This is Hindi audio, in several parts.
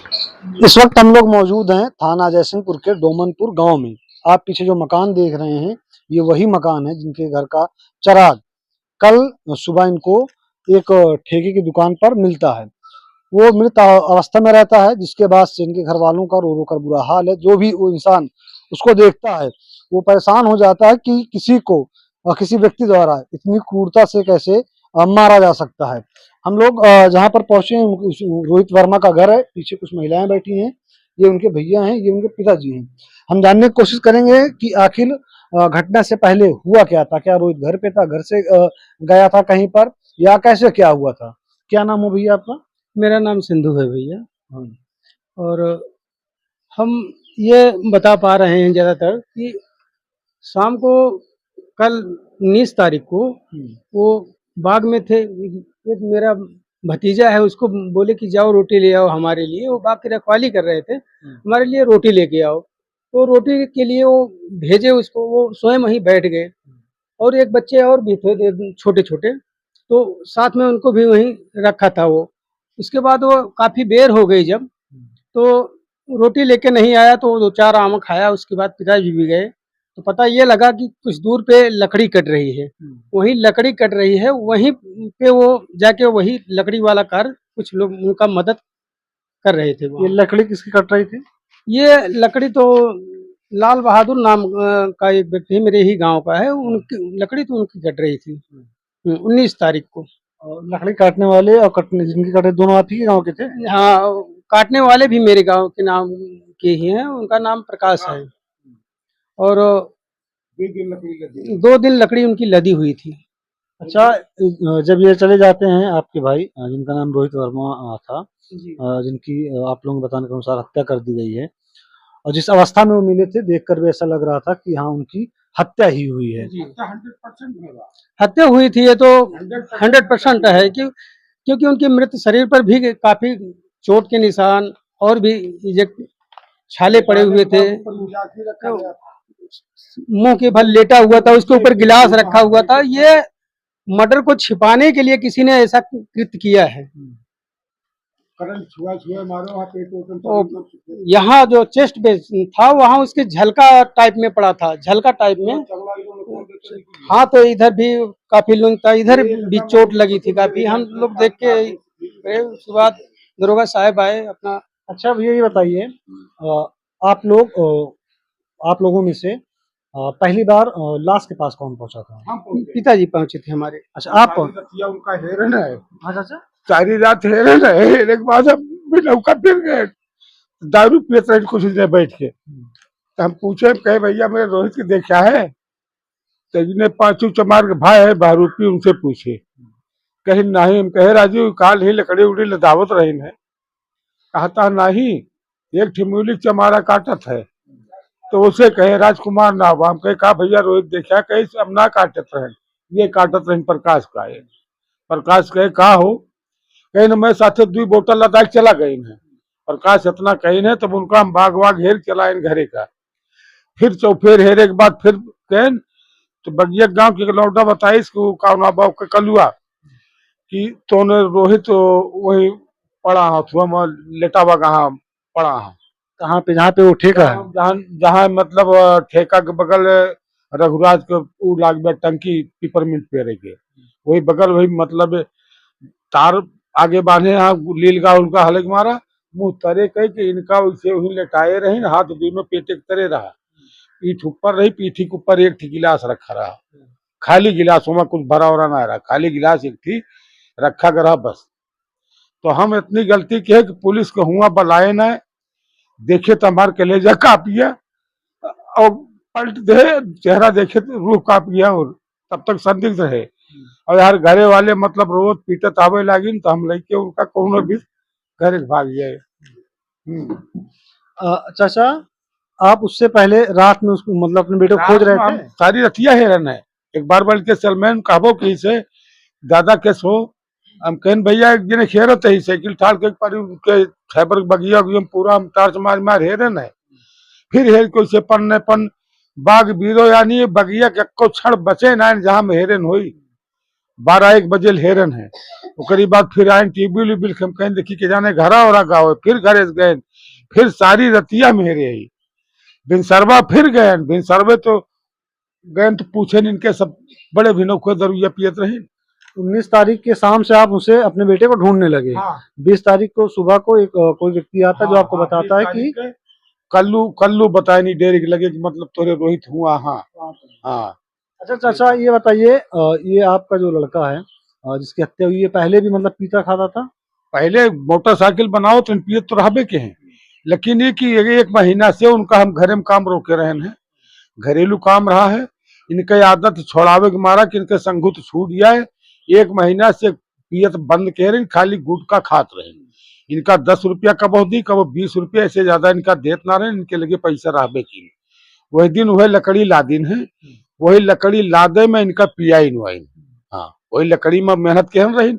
इस वक्त हम लोग मौजूद हैं थाना जयसिंहपुर के डोमनपुर गांव में। आप पीछे जो मकान देख रहे हैं ये वही मकान है जिनके घर का चराग कल सुबह इनको एक ठेके की दुकान पर मिलता है। वो मृत अवस्था में रहता है, जिसके बाद से इनके घर वालों का रो रो कर बुरा हाल है। जो भी वो इंसान उसको देखता है वो परेशान हो जाता है कि किसी को किसी व्यक्ति द्वारा इतनी क्रूरता से कैसे मारा जा सकता है। हम लोग जहाँ पर पहुंचे हैं रोहित वर्मा का घर है। पीछे कुछ महिलाएं बैठी हैं, ये उनके भैया हैं, ये उनके पिताजी हैं। हम जानने की कोशिश करेंगे कि आखिर घटना से पहले हुआ क्या था। क्या रोहित घर पे था, घर से गया था कहीं पर, या कैसे क्या हुआ था। क्या नाम हो भैया आपका। मेरा नाम सिंधु है भैया। हाँ। और हम ये बता पा रहे हैं ज़्यादातर कि शाम को कल 19 तारीख को वो बाग में थे। एक मेरा भतीजा है, उसको बोले कि जाओ रोटी ले आओ हमारे लिए। वो बाग की रखवाली कर रहे थे, हमारे लिए रोटी लेके आओ। तो रोटी के लिए वो भेजे उसको, वो स्वयं वहीं बैठ गए। और एक बच्चे और भी थे छोटे छोटे, तो साथ में उनको भी वहीं रखा था वो। उसके बाद वो काफ़ी देर हो गई जब, तो रोटी लेके नहीं आया, तो वो 2-4 आम खाया। उसके बाद पिताजी भी गए, तो पता ये लगा कि कुछ दूर पे लकड़ी कट रही है। वहीं लकड़ी कट रही है, वहीं पे वो जाके वही लकड़ी वाला कार कुछ लोग उनका मदद कर रहे थे। ये लकड़ी किसकी कट रही थी। ये लकड़ी तो लाल बहादुर नाम का एक व्यक्ति है, मेरे ही गांव का है। उनकी लकड़ी तो उनकी कट रही थी 19 तारीख को। और लकड़ी काटने वाले और कटने जिनकी कटे दोनों आप ही के गाँव के थे। हाँ, काटने वाले भी मेरे गांव के नाम के ही हैं। उनका नाम प्रकाश है। और 2 दिन लकड़ी उनकी लदी हुई थी। अच्छा, जब ये चले जाते हैं आपके भाई जिनका नाम रोहित वर्मा था, जिनकी आप लोगों के बताने के अनुसार हत्या कर दी गई है, और जिस अवस्था में वो मिले थे देखकर भी ऐसा लग रहा था कि हाँ उनकी हत्या ही हुई है। हत्या हुई थी, ये तो 100% है कि क्योंकि उनके मृत शरीर पर भी काफी चोट के निशान और भी छाले पड़े हुए थे। मुंह के बल लेटा हुआ था, उसके ऊपर गिलास रखा हुआ था। ये मर्डर को छिपाने के लिए किसी ने ऐसा कृत्य किया है। यहाँ जो चेस्ट पे था वहाँ उसके झलका टाइप में पड़ा था, झलका टाइप में। हाँ, तो इधर भी काफी लोग था, इधर भी चोट लगी थी काफी। हम लोग देख के उसके बाद दरोगा साहब आए अपना। अच्छा भैया ये बताइए, आप लोगों में से पहली बार लाश के पास कौन पहुंचा था। पिताजी पहुंचे थे हमारे। अच्छा, आप उनका हेरन है। अच्छा, सारी रात हेरन है, हेरने के बाद हम नौका फिर गए, दारू पीते रहे कुछ देर बैठ के। तो हम पूछे, कहे भैया मेरे रोहित की देखा है। तो जिन्हें 5 चमार के भाई है बहरूपी, उनसे पूछे। कहीं नहीं। हम कहे राजू काल ही लकड़ी उड़ी लदावत रही है। कहता नहीं, एक ठिमूली चमारा काटत है। तो उसे कहे राजकुमार ना हुआ। हम कहे कहा भैया रोहित देखा, कहे अब ना काटत रहे, ये काटत रहे प्रकाश का है। प्रकाश कहे कहा हो, कहीं न मैं साथे 2 बोतल लदा के चला गई है। प्रकाश इतना कहीं है, तब उनका हम बाग वाग हेर चला इन घरे का। फिर चौफेर हेरे के बाद फिर कहें तो बगिया गांव के लौटा बताई कावना बाब के कलुआ कि तोने रोहित वही पड़ा हुआ लेटा हुआ कहाँ पड़ा है। कहाँ पे, जहाँ पे वो ठेका है। जहाँ जहाँ मतलब ठेका के बगल रघुराज के ऊ लाग गया टंकी पिपरमिंट पेड़ के वही बगल, वही मतलब तार आगे बांधे। यहाँ लीलगा उनका हलक मारा, मुंह तरे कह के इनका वैसे वही लेटाए रहे, हाथ दोनों पेटे के तरे रहा, पीठ ऊपर रही, पीठी के ऊपर एक ठी गिलास रखा रहा, खाली गिलास में कुछ भरा वरा ना रहा, खाली गिलास एक थी रखा कर रहा बस। तो हम इतनी गलती की है कि पुलिस को हुआ बुलाए ना, देखे तो हमारे कलेजा कापिया और पलट दे, चेहरा देखे तो रूह कापिया, और तब तक संदिग्ध रहे। और यार घरे वाले मतलब रोज पीटत आवे लागिन, तो हम लेके उनका कोनो भी घर भाग गए। चाचा, आप उससे पहले रात में उसको मतलब अपने बेटे को खोज रहे थे। सारी रतिया हेरन है। एक बार बल के सलमान कहबो कि से दादा के सो, हम कहन भैया एक दिन खेरत है साइकिल ठाड़ के पर उनके खैबर बगिया पूरा हम टार्च मार मार हेरन है। फिर हेर को से पन्ने पन बाग बीरो यानी बगिया के को क्षण बचे ना जहां में हेरन हुई, 12-1 बजे हेरन है। ओकरी बाद फिर आए टीबिल उबिल हम कहीं देखी के जाने घरा और गाँव फिर घरे से गए, फिर सारी रतिया मेरे आई बिनसरवा फिर गए, बिनसरवे तो गए तो पूछे इनके सब बड़े भिनोखे दरुया पियत रहे। 19 तारीख के शाम से आप उसे अपने बेटे को ढूंढने लगे। हाँ 20 तारीख को सुबह को एक कोई व्यक्ति आता है जो हाँ आपको हाँ, बताता है 20 कि तारीख के कल्लू कल्लू बताए नहीं डेरे के लगे कि मतलब तोरे रोहित हुआ। हाँ हाँ अच्छा चाचा ये बताइए ये आपका जो लड़का है जिसकी हत्या हुई है पहले भी मतलब पीता खाता था? पहले मोटरसाइकिल बनाओ तो पियत तो रहबे के हैं, लेकिन ये कि 1 महीना से उनका हम घरे में काम रोके रहे हैं, घरेलू काम रहा है। इनके आदत छोड़ावे के मारा कि इनके संगुत छूट जाए। 1 महीना से पियत बंद कह रहे, खाली गुटखा खात रहे। इनका 10 रुपया कब होती कब 20 रुपया, ऐसे ज्यादा इनका देत ना रहे, इनके लगे पैसा रहबे की। वही दिन वही लकड़ी लादिन है, वही लकड़ी लादे में इनका पियाई नुआइन। हाँ वही लकड़ी में मेहनत केहन रही,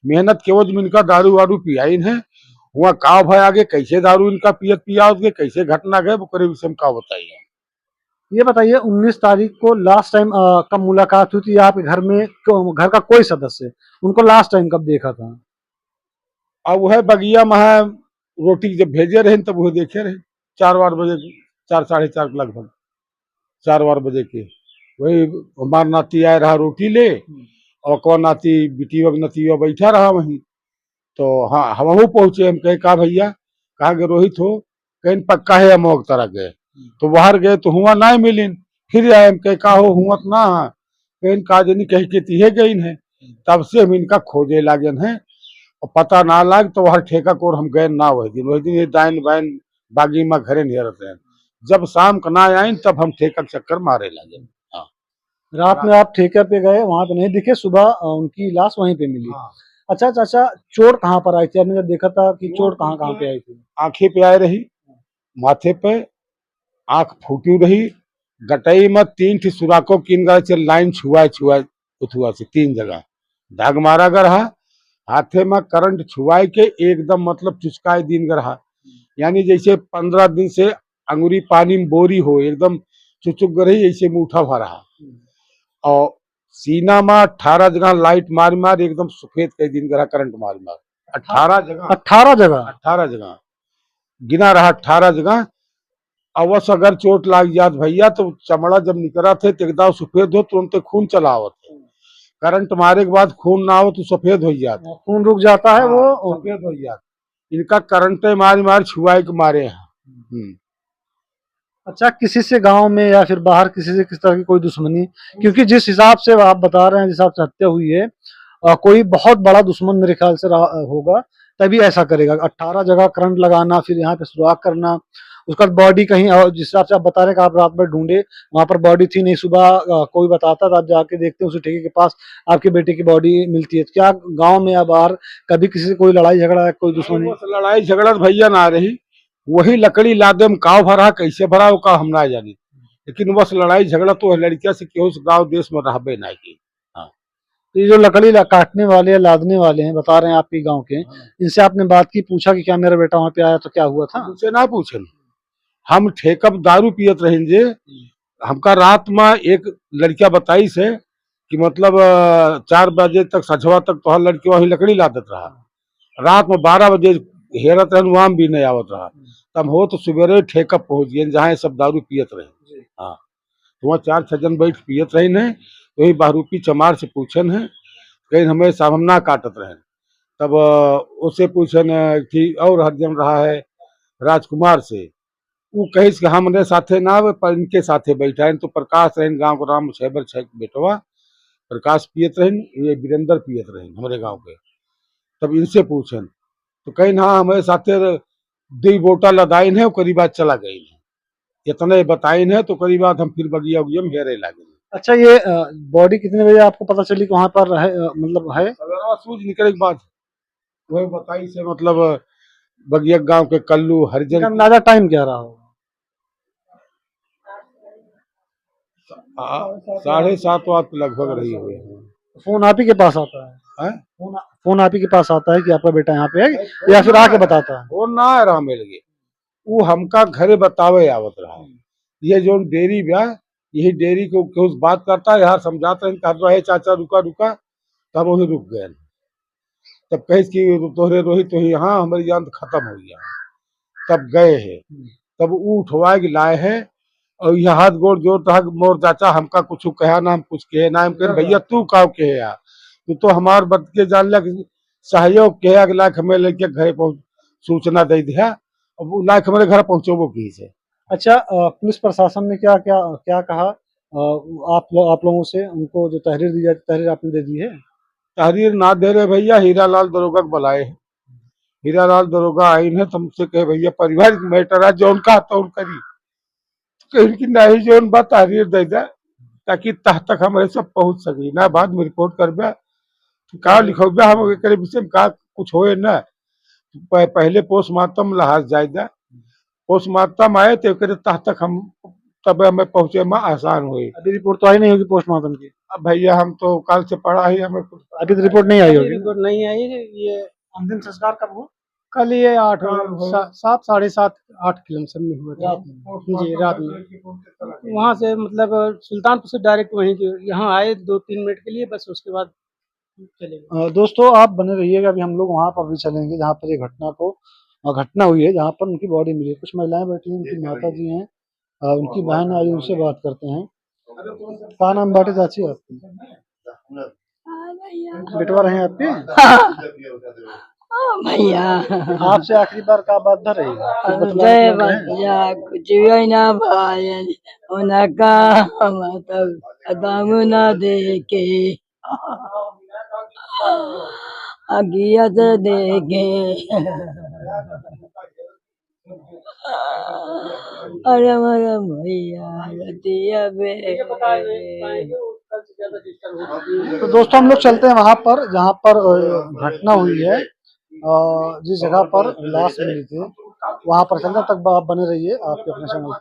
मेहनत के वजह में इनका दारू वारू पियाइन है। हुआ का भाई आगे कैसे दारू इनका पियत पिया कैसे घटना गए वो विषय में का बताइए। ये बताइए 19 तारीख को लास्ट टाइम कब मुलाकात हुई थी आपके घर में? घर का कोई सदस्य उनको लास्ट टाइम कब देखा था? अब वह बगिया महा रोटी जब भेजे रहे तब वह देखे रहे 4 बजे 4 साढ़े 4 के लगभग 4 बजे के। वही हमार नाती आए रहा रोटी ले और कौन नाती बिटिया नतीवा बैठा रहा वहीं। तो हाँ हम पहुंचे, हम कहे का भैया कहाँ गए रोहित हो, कहीं पक्का है अमोक तरह गए। तो बाहर गए तो हुआ ना मिलिन, फिर आए हम कहे का हो हुआ ना कहीं काजनी कह के तीहे गई है। तब से हम इनका खोजे लागन है और पता ना लाग तो वह ठेका कोर हम गए ना। वही दिन ये दाइन बाइन बागी में घरे नहीं रहते हैं। जब शाम का ना आए तब हम ठेका चक्कर मारे लगे। हाँ रात में आप ठेके पे गए, वहां पे नहीं दिखे, सुबह उनकी लाश वहीं पे मिली। हाँ अच्छा चाचा चोट कहाँ पर आई थी? आपने जब देखा था कि चोट कहाँ कहाँ पे आई थी? आंखें पे आए रही, माथे पे आंख फूटी रही, गटई में 3 थी सुराखों किन से लाइन छुआ छुआ उठुआ से 3 जगह दाग मारा गर रहा। हाथे में करंट छुआए के एकदम मतलब चुचकाए दिन गर रहा, यानी जैसे 15 दिन से अंगुरी पानी में बोरी हो एकदम चुचुक गर रही, ऐसे में उठा भरा। और सीना में 18 जगह लाइट मार मार एकदम सफेद कई दिन गर करंट मार मार 18 जगह 18 जगह 18 जगह गिना रहा 18 जगह। अवश्य अगर चोट लाग जात भैया तो चमड़ा जब निकला थे तो एकदम सफेद हो तुरंत खून चलावत, करंट मारे के बाद खून ना हो तो सफेद हो जाता, खून रुक जाता है वो सफेद हो जाता। इनका करंट मार मार छुआए के मारे हैं। अच्छा किसी से गांव में या फिर बाहर किसी से किस तरह की कोई दुश्मनी? क्योंकि जिस हिसाब से आप बता रहे हैं, जिस हिसाब से हत्या हुई है कोई बहुत बड़ा दुश्मन मेरे ख्याल से होगा तभी ऐसा करेगा। 18 जगह करंट लगाना, फिर यहाँ पे सुराख करना, उसका बॉडी कहीं और जिस हिसाब से आप बता रहे हैं कि आप रात भर ढूंढे, वहां पर बॉडी थी नहीं, सुबह कोई बताता था, आप जाके देखते हैं उसी ठेके के पास आपके बेटे की बॉडी मिलती है। क्या गाँव में या बाहर कभी किसी से कोई लड़ाई झगड़ा, कोई दुश्मनी? लड़ाई झगड़ा तो भैया ना रही, वही लकड़ी लादे में काव भरा कैसे भरा वो का हम ना जानी, लेकिन बस लड़ाई झगड़ा तो लड़किया से केहू से गाँव देश में रहबे ना की। तो ये जो लकड़ी काटने वाले या लादने वाले हैं बता रहे हैं आपके गांव के, इनसे आपने बात की, पूछा कि क्या मेरा बेटा वहां पे आया तो क्या हुआ था? उनसे ना पूछे, हम ठेकब दारू पियत रहेंगे। हमका रात में एक लड़किया बताई से कि मतलब 4 बजे तक सझवा तक तो हर लड़की वही लकड़ी लादत रहा, रात में 12 बजे हेरत रहे वहां भी नहीं आवत रहा। तब हो तो सवेरे ठेकब पहुंच गए जहाँ सब दारू पियत रहे। हाँ तो वहाँ 4-6 जन बैठ पियत रही है, वही बहरूपी चमार से पूछन है कहीं हमें सामना काटत रहे। तब उससे पूछन कि और हरजन रहा है राजकुमार से, वो कही हमने साथे ना पर इनके साथे बैठा है। तो प्रकाश रहन गांव को राम छेबर छे बेटवा प्रकाश पियत रहन, ये वीरेंद्र पियत रहन हमारे गांव के। तब इनसे पूछन तो कहीं हाँ हमारे साथे 2 बोटा लदाइन है, करीब बात चला गई है, इतने बताइन है। तो करीब बात हम फिर बगिया उगिया में हेरे लगे। अच्छा ये बॉडी कितने बजे आपको पता चली कि वहां पर है, मतलब है? सवेरा सूझ निकले के बाद वही बताई से मतलब बगिया गांव के कल्लू हरिजन अंदाजा टाइम क्या रहा होगा? 7:30 वात लगभग रही हुई है। फोन आप ही के पास आता है? हैं? फोन आप ही के पास आता है कि आपका बेटा यहाँ पे है, या फिर आके बताता है? वो ना आ रहा मिल गए, वो हमका घरे बतावे आवत रहा। ये जो डेयरी बा यही डेयरी को उस बात करता है यार समझाते हैं, कहता है चाचा रुका रुका तब वही रुक गए। तब कहे कि तोहरे रोहित वही, हाँ हमारी जान तो खत्म हो गया। तब गए है, तब वो उठवा के लाए है और यह हाथ गोड़ जोड़ रहा कि मोर चाचा हमका कुछ कहा ना, हम कुछ कहे ना। हम कहे भैया तू का कहे यार, तू तो हमार बत के जान लिया कि सहयोग के अगला हमें लेके घर पहुंच सूचना दे दिया। अब वो लाख हमारे घर पहुंचो वो की से। अच्छा, पुलिस प्रशासन ने क्या क्या क्या कहा आप लोगों से? उनको जो तहरीर दी जाती, तहरीर आपने दे दी है? तहरीर ना दे रहे भैया, हीरालाल दरोगा को बुलाए हैं। हीरालाल दरोगा आई है, तुमसे कहे भैया पारिवारिक मैटर है, जो उनका तो करी कहीं की नहीं जो उन बात तहरीर दे दे, ताकि तह तक हमारे सब पहुंच सके ना। बाद में रिपोर्ट कर का लिखो हम करे विषय में का कुछ होए ना। पहले पोस्टमार्टम लहाज जायदा, पोस्टमार्टम आए तो करे तह तक हम तब हमें पहुंचे में आसान हुई। अभी रिपोर्ट तो आई नहीं होगी पोस्टमार्टम की? अब भैया हम तो कल से पढ़ा ही, हमें कुछ अभी तो रिपोर्ट नहीं आई होगी। रिपोर्ट नहीं आई। ये अंतिम संस्कार कब हुआ? कल ये 8 हाँ, 7 साढ़े 7 8 किलोमीटर में हुआ था जी, रात में। वहाँ से मतलब सुल्तानपुर से डायरेक्ट वहीं के यहाँ आए 2-3 मिनट के लिए, बस उसके बाद चले गए। दोस्तों आप बने रहिएगा, अभी हम लोग वहाँ पर भी चलेंगे जहाँ पर ये घटना हुई है, जहाँ पर उनकी बॉडी मिली है। कुछ महिलाएं बैठी हैं, उनकी माता जी हैं, उनकी बहन आई, उनसे बात करते हैं। क्या नाम बाटे चाची आपकी? बेटवा रहे हैं आपके? भैया आपसे आखिरी बार का बात भर रही है? कुछ बतलाने जय के लायक है? भैया कुछ भी ना भाई उनका मतलब दम ना देके अगियत देके अरे मेरे भैया रतिया बे। तो दोस्तों हम लोग चलते हैं वहां पर जहां पर घटना हुई है, जिस जगह पर लाश मिली थी, वहां पर चलते हैं। तक आप बने रहिए आपके अपने चैनल पर।